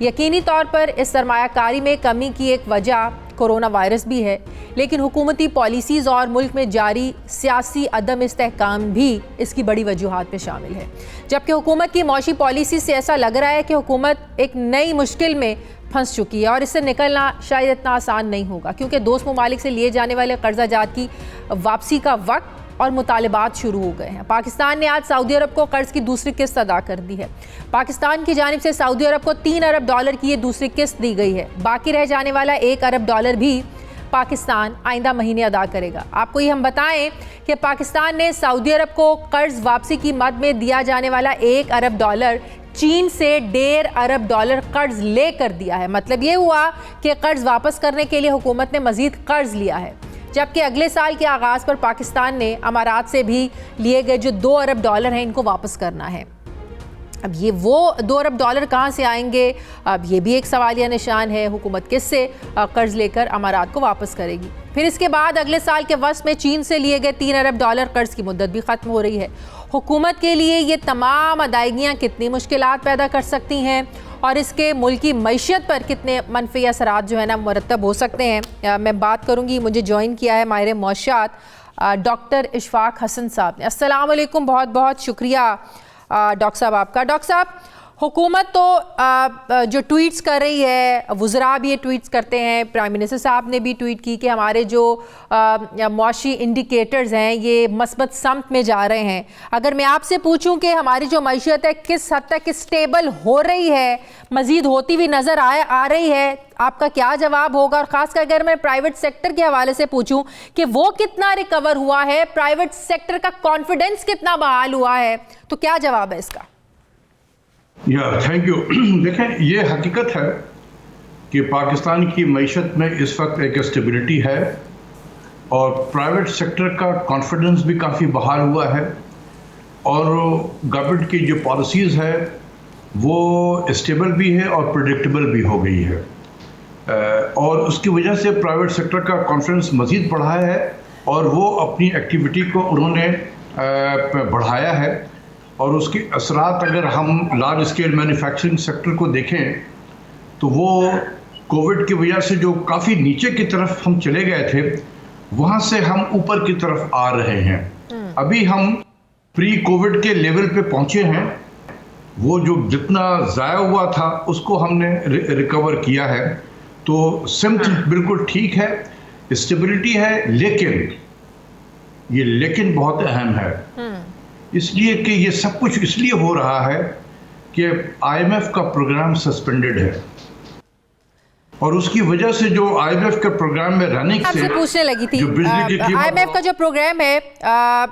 S1: यकीनी तौर पर इस सरमायाकारी में कमी की एक वजह कोरोना वायरस भी है, लेकिन हुकूमती पॉलिसीज़ और मुल्क में जारी सियासी अदम इस्तेहकाम भी इसकी बड़ी वजूहात में शामिल है। जबकि हुकूमत की मौशी पॉलिसी से ऐसा लग रहा है कि हुकूमत एक नई मुश्किल में फंस चुकी है और इससे निकलना शायद इतना आसान नहीं होगा, क्योंकि दोस्त ममालिक से लिए जाने वाले कर्जा जात की वापसी का वक्त और मुतालबात शुरू हो गए हैं। पाकिस्तान ने आज सऊदी अरब को कर्ज की दूसरी किस्त अदा कर दी है। पाकिस्तान की जानिब से सऊदी अरब को 3 अरब डॉलर की ये दूसरी किस्त दी गई है। बाकी रह जाने वाला 1 अरब डॉलर भी पाकिस्तान आइंदा महीने अदा करेगा। आपको ये हम बताएं कि पाकिस्तान ने सऊदी अरब को कर्ज वापसी की मद में दिया जाने वाला 1 अरब डॉलर चीन से 1.5 अरब डॉलर कर्ज ले कर दिया है। मतलब ये हुआ कि कर्ज वापस करने के लिए हुकूमत ने मजीद कर्ज लिया है। जबकि अगले साल के आगाज़ पर पाकिस्तान ने अमारात से भी लिए गए जो 2 अरब डॉलर हैं इनको वापस करना है। अब ये वो 2 अरब डॉलर कहाँ से आएंगे, अब ये भी एक सवालिया निशान है। हुकूमत किससे कर्ज लेकर अमारात को वापस करेगी? फिर इसके बाद अगले साल के वस्त में चीन से लिए गए 3 अरब डॉलर कर्ज की मुद्दत भी ख़त्म हो रही है। हुकूमत के लिए ये तमाम अदायगियाँ कितनी मुश्किलात पैदा कर सकती हैं और इसके मुल्की मईशत पर कितने मनफी असरात जो है ना मुरतब हो सकते हैं, मैं बात करूँगी। मुझे ज्वाइन किया है माहिर मौशात डॉक्टर इशफाक हसन साहब ने। अस्सलाम वालेकुम, बहुत बहुत शुक्रिया डॉक्टर साहब आपका। डॉक्टर साहब, हुकूमत तो जो ट्वीट्स कर रही है, वज़रा भी ये ट्वीट्स करते हैं, प्राइम मिनिस्टर साहब ने भी ट्वीट की कि हमारे जो मौशी इंडिकेटर्स हैं ये मस्बत समत में जा रहे हैं। अगर मैं आपसे पूछूं कि हमारी जो मईशत है किस हद तक स्टेबल हो रही है, मज़ीद होती हुई नज़र आ रही है, आपका क्या जवाब होगा? और ख़ासकर अगर मैं प्राइवेट सेक्टर के हवाले से पूछूं कि वो कितना रिकवर हुआ है, प्राइवेट सेक्टर का कॉन्फिडेंस कितना बहाल हुआ है, तो क्या जवाब है इसका?
S4: Thank you. देखें, ये हकीकत है कि पाकिस्तान की मईशत में इस वक्त एक स्टेबिलिटी है और प्राइवेट सेक्टर का कॉन्फिडेंस भी काफ़ी बहाल हुआ है और गवर्नमेंट की जो पॉलिसीज़ है वो स्टेबल भी है और प्रेडिक्टेबल भी हो गई है और उसकी वजह से प्राइवेट सेक्टर का कॉन्फिडेंस मज़ीद बढ़ा है और वो अपनी एक्टिविटी को उन्होंने बढ़ाया है और उसके असरात अगर हम लार्ज स्केल मैन्युफैक्चरिंग सेक्टर को देखें तो वो कोविड की वजह से जो काफ़ी नीचे की तरफ हम चले गए थे वहाँ से हम ऊपर की तरफ आ रहे हैं। अभी हम प्री कोविड के लेवल पे पहुँचे हैं। वो जो जितना ज़ाया हुआ था उसको हमने रिकवर किया है। तो सिम्त बिल्कुल ठीक है, स्टेबिलिटी है, लेकिन ये लेकिन बहुत अहम है, इसलिए कि ये सब कुछ इसलिए हो रहा है कि IMF का प्रोग्राम सस्पेंडेड है और उसकी वजह से जो IMF के प्रोग्राम में रहने से
S1: पूछने लगी थी, IMF का जो प्रोग्राम है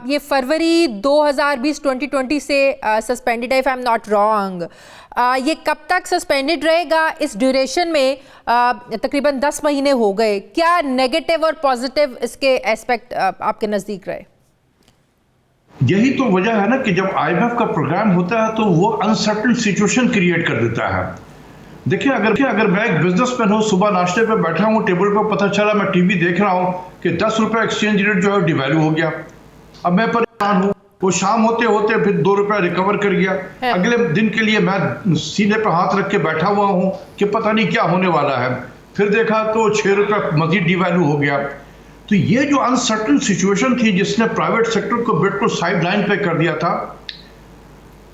S1: ये फरवरी 2020 से सस्पेंडेड है, if I am not wrong. ये कब तक सस्पेंडेड रहेगा? इस ड्यूरेशन में तकरीबन 10 महीने हो गए। क्या नेगेटिव और पॉजिटिव इसके एस्पेक्ट आपके नज़दीक रहे?
S4: यही तो वजह है ना कि जब IMF का प्रोग्राम होता है तो वो अनसर्टेन सिचुएशन क्रिएट कर देता है। देखिए, अगर मैं एक बिजनेसमैन हूँ, सुबह नाश्ते पे बैठा हूँ, टेबल पर पता चला, मैं टीवी देख रहा हूँ कि 10 रुपये एक्सचेंज रेट जो है डिवैल्यू हो गया। अब मैं परेशान हूँ, वो शाम होते होते फिर 2 रुपये रिकवर कर गया। अगले दिन के लिए मैं सीने पर हाथ रख के बैठा हुआ हूँ कि पता नहीं क्या होने वाला है, फिर देखा तो 6 रुपये मजीद डिवैल्यू हो गया। तो ये जो अनसर्टेन सिचुएशन थी जिसने प्राइवेट सेक्टर को बिल्कुल साइड लाइन पे कर दिया था,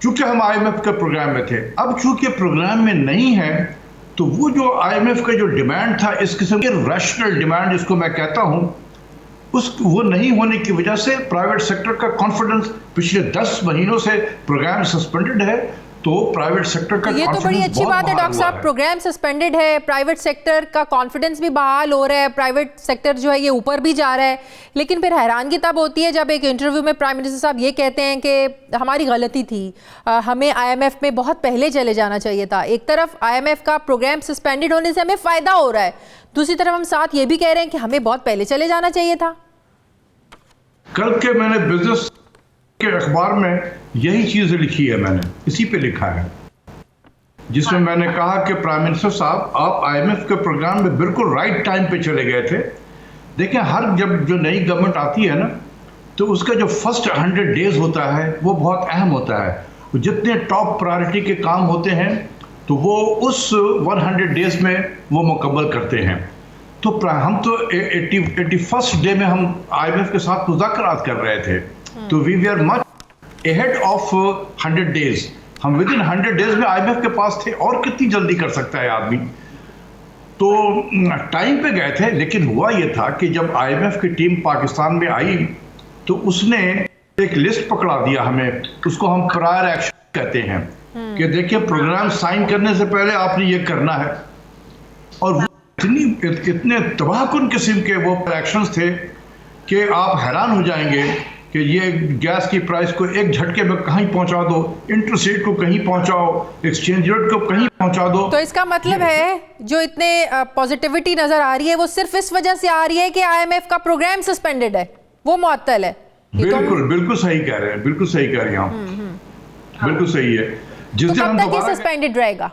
S4: चूंकि हम IMF के प्रोग्राम में थे, अब चूंकि प्रोग्राम में नहीं है तो वो जो IMF का जो डिमांड था, इस किस्म के रैशनल डिमांड जिसको मैं कहता हूँ, वो नहीं होने की वजह से प्राइवेट सेक्टर का कॉन्फिडेंस पिछले 10 महीनों से प्रोग्राम सस्पेंडेड है। तो प्राइवेट सेक्टर का
S1: ये तो बड़ी अच्छी बात है डॉक्टर साहब, प्रोग्राम सस्पेंडेड है, प्राइवेट सेक्टर का कॉन्फिडेंस भी बहाल हो रहा है, प्राइवेट सेक्टर जो है ये ऊपर भी जा रहा है। लेकिन फिर हैरानगी तब होती है जब एक इंटरव्यू में प्राइम मिनिस्टर साहब ये कहते हैं कि हमारी गलती थी, हमें IMF में बहुत पहले चले जाना चाहिए था। एक तरफ IMF का प्रोग्राम सस्पेंडेड होने से हमें फ़ायदा हो रहा है, दूसरी तरफ हम साथ ये भी कह रहे हैं कि हमें बहुत पहले चले जाना चाहिए था।
S4: कल के मैंने बिजनेस के अखबार में यही चीज लिखी है, मैंने इसी पे लिखा है, जिसमें मैंने कहा कि प्राइम मिनिस्टर साहब आप IMF के प्रोग्राम में बिल्कुल राइट टाइम पे चले गए थे। देखिए, हर जब जो नई गवर्नमेंट आती है ना, तो उसका जो फर्स्ट 100 डेज होता है वो बहुत अहम होता है। जितने टॉप प्रायोरिटी के काम होते हैं तो वो उस 100 डेज में वो मुकम्मल करते हैं। तो हम तो 81st डे में हम IMF के साथ मुज़ाकरात कर रहे थे, तो we were much ahead of 100 days. हम विद इन 100 डेज में IMF के पास थे, और कितनी जल्दी कर सकता है आदमी। तो टाइम पे गए थे, लेकिन हुआ ये था कि जब IMF की टीम पाकिस्तान में आई तो उसने एक लिस्ट पकड़ा दिया हमें, उसको हम प्रायर एक्शन कहते हैं, कि देखिए प्रोग्राम साइन करने से पहले आपने ये करना है। और इतने तबाहकुन किस्म के वो एक्शंस थे कि आप हैरान हो जाएंगे कि ये गैस की प्राइस को एक झटके में कहीं पहुंचा दो, इंटरेस्ट रेट को कहीं पहुंचाओ, एक्सचेंज रेट को कहीं पहुंचा दो।
S1: तो इसका मतलब है जो इतने पॉजिटिविटी नजर आ रही है वो सिर्फ इस वजह से आ रही है कि IMF का प्रोग्राम सस्पेंडेड है, वो मुअत्तल है।
S4: बिल्कुल सही कह रहे हैं, बिल्कुल सही कह रही हैं आप, बिल्कुल सही है। जिस दिन हम
S1: दोबारा सस्पेंडेड रहेगा,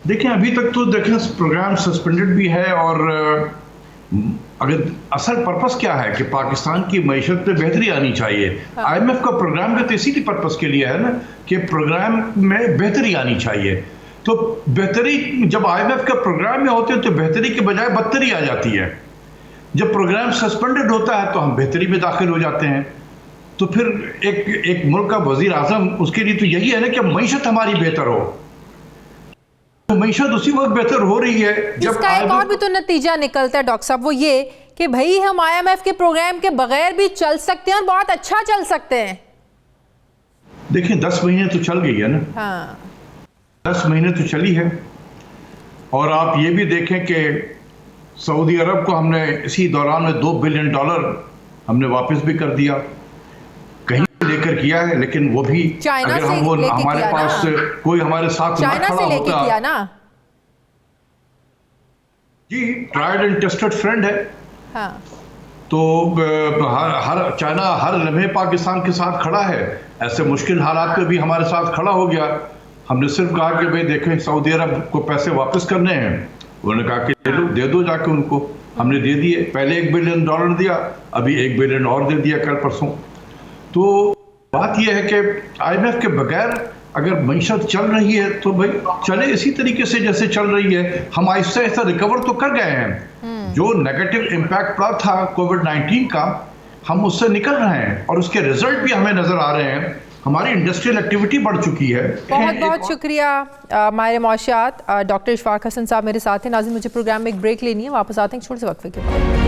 S4: देखें अभी तक तो देखें प्रोग्राम सस्पेंडेड भी है, और अगर असल पर्पस क्या है कि पाकिस्तान की मईशत में बेहतरी आनी चाहिए। IMF का प्रोग्राम भी तो इसी पर्पस के लिए है ना, कि प्रोग्राम में बेहतरी आनी चाहिए। तो बेहतरी जब IMF का प्रोग्राम में होते हैं तो बेहतरी के बजाय बदतरी आ जाती है। जब प्रोग्राम सस्पेंडेड होता है तो हम बेहतरी में दाखिल हो जाते हैं। तो फिर एक मुल्क का वजीर आजम, उसके लिए तो यही है ना कि मईशत हमारी बेहतर हो। तो मईशत उसी वक्त बेहतर हो रही है जब
S1: इसका एक और भी तो नतीजा निकलता है डॉक्टर साहब, वो ये कि भाई हम IMF के प्रोग्राम के बगैर भी चल सकते हैं और बहुत अच्छा चल सकते हैं।
S4: देखिए 10 महीने तो चल गई है ना।
S1: हाँ,
S4: 10 महीने तो चली है। और आप ये भी देखें कि सऊदी अरब को हमने इसी दौरान में $2 बिलियन हमने वापस भी कर दिया, कहीं लेकर किया है, लेकिन वो भी
S1: चाइना
S4: अगर
S1: से
S4: हम वो
S1: लेके
S4: हमारे
S1: किया
S4: पास
S1: ना,
S4: कोई हमारे साथ
S1: चाइना से लेके किया ना।
S4: जी, ट्राइड एंड टेस्टेड फ्रेंड है।
S1: हाँ,
S4: तो चाइना हर लम्हे पाकिस्तान के साथ खड़ा है, ऐसे मुश्किल हालात में भी हमारे साथ खड़ा हो गया। हमने सिर्फ कहा कि भाई देखें सऊदी अरब को पैसे वापस करने हैं, उन्होंने कहा कि दे दो जाके उनको, हमने दे दिए। पहले $1 बिलियन दिया, अभी $1 बिलियन और दे दिया कल परसों। तो बात यह है कि IMF के बगैर अगर मईशत चल रही है तो भाई चले इसी तरीके से जैसे चल रही है। हम आहिस्ता आहिस्ता रिकवर तो कर गए हैं। जो नेगेटिव इम्पैक्ट पड़ा था कोविड-19 का, हम उससे निकल रहे हैं और उसके रिजल्ट भी हमें नजर आ रहे हैं। हमारी इंडस्ट्रियल एक्टिविटी बढ़ चुकी है।
S1: बहुत बहुत शुक्रिया माहिर मौशियात डॉक्टर इशफाक हसन साहब मेरे साथ हैं। नाज़रीन, मुझे प्रोग्राम में एक ब्रेक लेनी है, वापस आते हैं छोटे से वक्फे के बाद।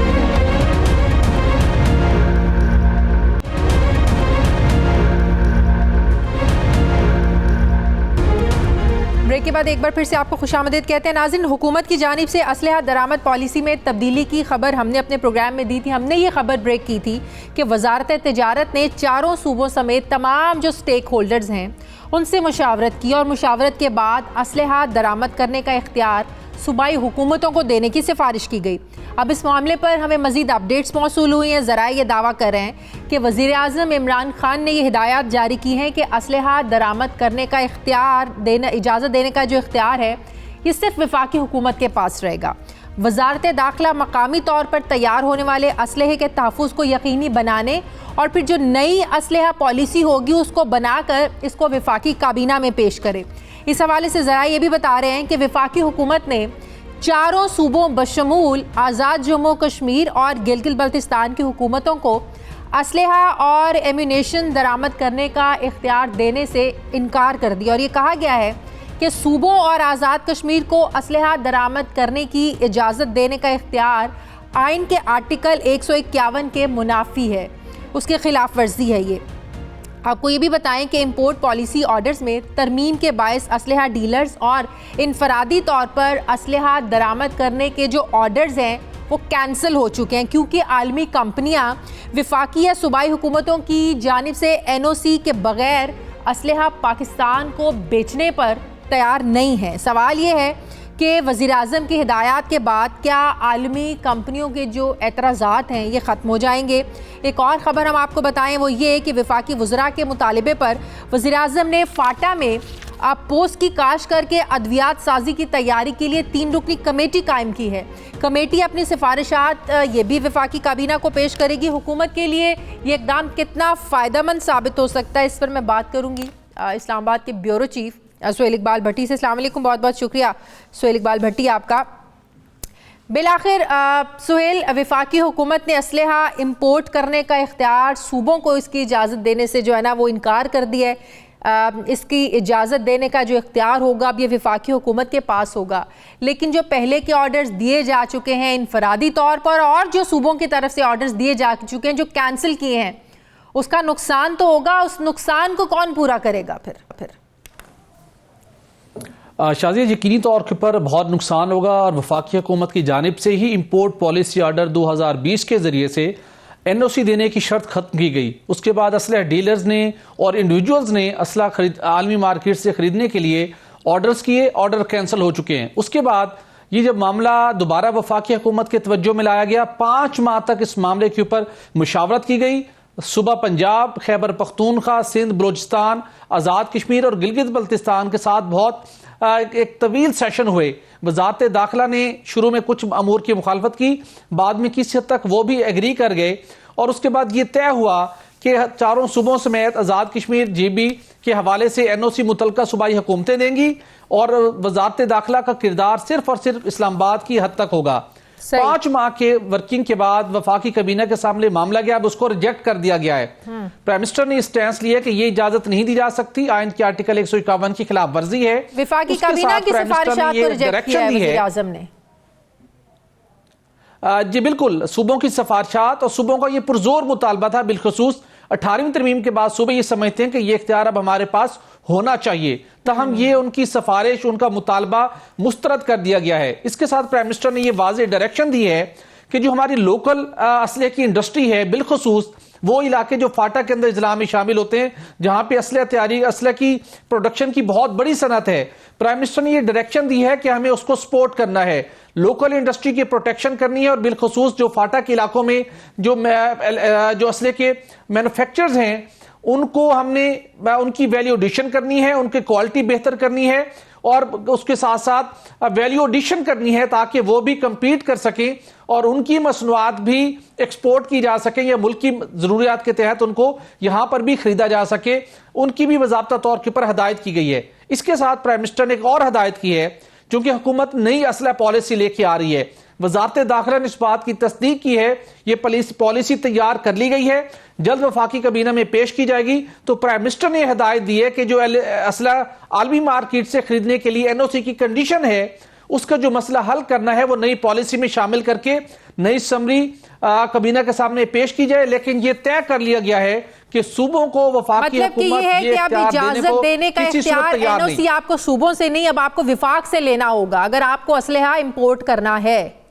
S1: ब्रेक के बाद एक बार फिर से आपको खुशामदीद कहते हैं। नाज़रीन, हुकूमत की जानिब से असलहा दरामद पॉलिसी में तब्दीली की खबर हमने अपने प्रोग्राम में दी थी। हमने ये खबर ब्रेक की थी कि वजारत तिजारत ने चारों सूबों समेत तमाम जो स्टेक होल्डर्स हैं उनसे मुशावरत की और मुशावरत के बाद असलहा दरामद करने का इख्तियार सूबाई हुकूमतों को देने की सिफारिश की गई। अब इस मामले पर हमें मज़ीद अपडेट्स मौसूल हुई हैं। ज़राए ये दावा कर रहे हैं कि वज़ीर आज़म इमरान खान ने ये हिदायत जारी की हैं कि असलहा दरामद करने का इख्तियार देना, इजाज़त देने का जो इख्तियार है ये सिर्फ वफाकी हुकूमत के पास रहेगा। वजारत दाखिला मकामी तौर पर तैयार होने वाले असलहे के तहफ़्फ़ुज़ को यकीनी बनाने और फिर जो नई असलहा पॉलिसी होगी उसको बनाकर इसको वफाकी काबीना में पेश करे। इस हवाले से ज़रा ये भी बता रहे हैं कि वफाकी हुकूमत ने चारों सूबों बशमूल आज़ाद जम्मू कश्मीर और गिलगित बल्तिस्तान की हुकूमतों को असलहा और एम्यूनेशन दरामद करने का इख्तियार देने से इनकार कर दिया और ये कहा गया है कि सूबों और आज़ाद कश्मीर को असलहा दरामद करने की इजाज़त देने का इख्तियार आइन के आर्टिकल 151 के मुनाफी है, उसके खिलाफ वर्जी है। ये आपको ये भी बताएं कि इंपोर्ट पॉलिसी ऑर्डर्स में तरमीम के बायस असलहा डीलर्स और इनफरादी तौर पर असलहा दरामद करने के जो ऑर्डर्स हैं वो कैंसिल हो चुके हैं, क्योंकि आलमी कंपनियां वफाकी या सूबाई हुकूमतों की जानिब से NOC के बगैर असलहा पाकिस्तान को बेचने पर तैयार नहीं है। सवाल ये है कि वज़ीर आज़म की हिदायत के बाद क्या आलमी कंपनियों के जो एतराज़ात हैं ये ख़त्म हो जाएंगे। एक और ख़बर हम आपको बताएं वो ये कि वफाकी वज़रा के मुतालबे पर वज़ीर आज़म ने फाटा में पोस्ट की काश करके अद्वियात साजी की तैयारी के लिए 3 रुकनी कमेटी कायम की है। कमेटी अपनी सिफारिशात ये भी वफाकी काबीना को पेश करेगी। हुकूमत के लिए ये इक़दाम कितना फ़ायदेमंद साबित हो सकता है, इस पर मैं बात करूँगी इस्लामाबाद के ब्यूरो चीफ सुहेल इकबाल भट्टी से। अस्सलाम वालेकुम, बहुत बहुत शुक्रिया सुहेल इकबाल भट्टी आपका। बिलाखिर सुहेल, वफाकी हुकूमत ने असलहा इंपोर्ट करने का इख्तियार सूबों को इसकी इजाज़त देने से जो है ना वो इनकार कर दिया है। इसकी इजाज़त देने का जो इख्तियार होगा अब ये वफाकी हुकूमत के पास होगा, लेकिन जो पहले के ऑर्डर्स दिए जा चुके हैं इनफरादी तौर पर और जो सूबों की तरफ से ऑर्डर्स दिए जा चुके हैं जो कैंसिल किए हैं, उसका नुकसान तो होगा। उस नुकसान को कौन पूरा करेगा फिर?
S5: शाजिया, यकीनी तौर के पर बहुत नुकसान होगा और वफाकी हुकूमत की जानिब से ही इंपोर्ट पॉलिसी ऑर्डर 2020 के ज़रिए से NOC देने की शर्त ख़त्म की गई। उसके बाद असलहा डीलर्स ने और इंडिविजुअल्स ने असला आलमी मार्केट से ख़रीदने के लिए ऑर्डर्स किए, ऑर्डर कैंसिल हो चुके हैं। उसके बाद ये जब मामला दोबारा वफाकी हुकूमत के तवज्जो में लाया गया, 5 माह तक इस मामले के ऊपर मुशावरत की गई। सूबा पंजाब, खैबर पख्तूनख्वा, सिंध, बलोचिस्तान, आज़ाद कश्मीर और गिलगित बल्तिस्तान के साथ बहुत एक तवील सेशन हुए। वजारत दाखिला ने शुरू में कुछ अमूर की मुखालफत की, बाद में किसी हद तक वो भी एग्री कर गए और उसके बाद ये तय हुआ कि 4 सूबों समेत आज़ाद कश्मीर GB के हवाले से NOC मुतलका सूबाई हुकूमतें देंगी और वजारत दाखिला का किरदार सिर्फ और सिर्फ इस्लामाबाद की हद तक होगा। 5 माह के वर्किंग के बाद वफाकी kabina के सामने मामला गया, अब उसको रिजेक्ट कर दिया गया है। प्राइम मिनिस्टर ने स्टैंस लिया कि ये इजाजत नहीं दी जा सकती, आइन के आर्टिकल 151 की खिलाफ वर्जी है।
S1: वफाकी kabina की सिफारिशात को रिजेक्ट किया है वज़ीर आज़म ने।
S5: जी बिल्कुल, सूबों की सिफारिशात और सूबों का ये पुरजोर मुतालबा था। बिलखुसूस 18वीं तरमीम के बाद सूबे ये समझते हैं कि ये इख्तियार अब हमारे पास होना चाहिए, तहम ये उनकी सिफारिश, उनका मुतालबा मुस्तरद कर दिया गया है। इसके साथ प्राइम मिनिस्टर ने ये वाज़ेह डायरेक्शन दी है कि जो हमारी लोकल असले की इंडस्ट्री है, बिलखुसूस वो इलाके जो फाटा के अंदर इजला में शामिल होते हैं, जहां पे असले तैयारी, असले की प्रोडक्शन की बहुत बड़ी सनत है, प्राइम मिनिस्टर ने ये डायरेक्शन दी है कि हमें उसको सपोर्ट करना है, लोकल इंडस्ट्री की प्रोटेक्शन करनी है और बिलखुसूस जो फाटा के इलाकों में जो असले के मैन्युफैक्चरर्स हैं उनको हमने उनकी वैल्यू एडिशन करनी है, उनकी क्वालिटी बेहतर करनी है और उसके साथ साथ वैल्यू एडिशन करनी है ताकि वो भी compete कर सकें और उनकी मसनूआत भी एक्सपोर्ट की जा सकें या मुल्क की ज़रूरियात के तहत उनको यहां पर भी खरीदा जा सके। उनकी भी बाज़ाब्ता तौर के ऊपर हदायत की गई है। इसके साथ प्राइम मिनिस्टर ने एक और हदायत की है, चूंकि हुकूमत नई असला पॉलिसी लेके आ रही है, वजारत दाखिला ने इस बात की तस्दीक की है, ये पॉलिसी तैयार कर ली गई है, जल्द वफाकी kabina में पेश की जाएगी। तो प्राइम मिनिस्टर ने हिदायत दी है कि जो असला आलमी मार्केट से खरीदने के लिए NOC की कंडीशन है, उसका जो मसला हल करना है वो नई पॉलिसी में शामिल करके नई समरी kabina के सामने पेश की जाए। लेकिन ये तय कर लिया गया है कि सूबों को वफाकी हुकूमत
S1: ये इजाजत देने का इख्तियार NOC आपको सूबों से नहीं, अब आपको विफाक से लेना होगा अगर आपको असलहा इंपोर्ट करना है।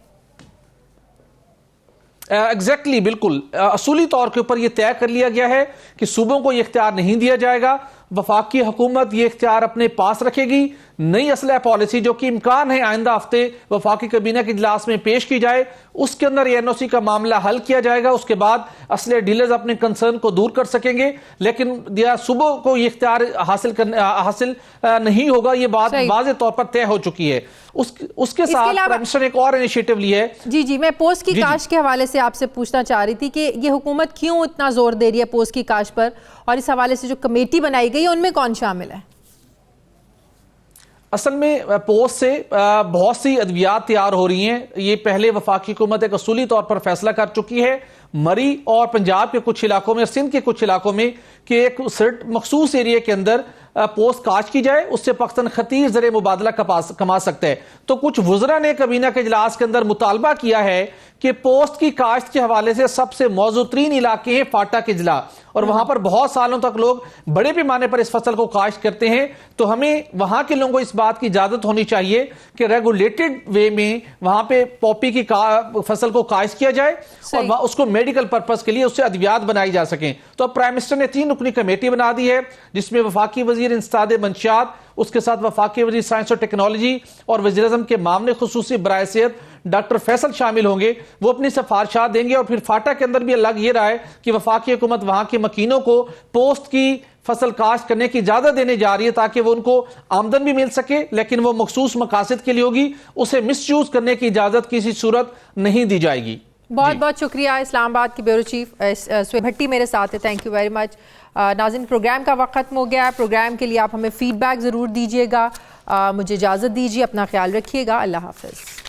S5: एग्जैक्टली बिल्कुल, असूली तौर के ऊपर यह तय कर लिया गया है कि सूबों को यह इख्तियार नहीं दिया जाएगा। वफाकी हुकूमत ये इख्तियार अपने पास रखेगी। नई असलहा पॉलिसी जो कि इम्कान है आइंदा हफ्ते वफाकी kabina के इजलास में पेश की जाए, उसके अंदर NOC का मामला हल किया जाएगा। उसके बाद असले डीलर्स अपने कंसर्न को दूर कर सकेंगे, लेकिन सूबों को ये इख्तियार हासिल नहीं होगा। ये बात वाज़ेह तौर पर तय हो चुकी है। उसके साथ प्राइम मिनिस्टर ने एक और इनिशिएटिव लिया है।
S1: जी, मैं पोस्ट की काश के हवाले से आपसे पूछना चाह रही थी कि ये हुकूमत क्यों इतना जोर दे रही है पोस्ट की काश पर, और इस हवाले से जो कमेटी बनाई गई है उनमें कौन शामिल है?
S5: असल में पोस्ट से बहुत सी अद्वियात तैयार हो रही हैं। ये पहले वफाकी हुकूमत एक असूली तौर पर फैसला कर चुकी है। मरी और पंजाब के कुछ इलाकों में, सिंध के कुछ इलाकों में कि एक मखसूस एरिया के अंदर पोस्ट काश्त की जाए, उससे पाकिस्तान खतीर ज़रिए मुबादला कमा सकता है। तो कुछ वज़रा ने कबीना के इजलास के अंदर मुतालबा किया है कि पोस्ट की काश्त के हवाले से सबसे मौजूदतरीन इलाके हैं फाटा के जिला, और वहां पर बहुत सालों तक लोग बड़े पैमाने पर इस फसल को काश्त करते हैं। तो हमें वहां के लोगों को इस बात की इजाजत होनी चाहिए कि रेगुलेटेड वे में वहां पे पॉपी की फसल को काश्त किया जाए और उसको मेडिकल पर्पस के लिए उससे अद्वियात बनाई जा सकें। तो अब प्राइम मिनिस्टर ने 3 रुकनी कमेटी बना दी है, जिसमें वफाकी वजीर इंसदाद मंशियात, उसके साथ वफाकी वजीर साइंस और टेक्नोलॉजी और वज़ीर-ए-आज़म के मामले खुसूसी बराए सेहत डॉक्टर फैसल शामिल होंगे। वो अपनी सिफारिशात देंगे। और फिर फाटा के अंदर भी अलग ये रहा है कि वफाकी हुकूमत वहां के मकीनों को पोस्ट की फसल काश्त करने की इजाजत देने जा रही है ताकि वो उनको आमदन भी मिल सके, लेकिन वो मखसूस मकासद के लिए होगी, उसे मिसयूज करने की इजाजत किसी सूरत नहीं दी जाएगी।
S1: बहुत बहुत शुक्रिया। इस्लामाबाद की ब्यूरो चीफ सुहेब भट्टी मेरे साथ है, थैंक यू वेरी मच। नाज़रीन, प्रोग्राम का वक्त खत्म हो गया। प्रोग्राम के लिए आप हमें फीडबैक ज़रूर दीजिएगा। मुझे इजाज़त दीजिए, अपना ख्याल रखिएगा। अल्लाह हाफ़िज़।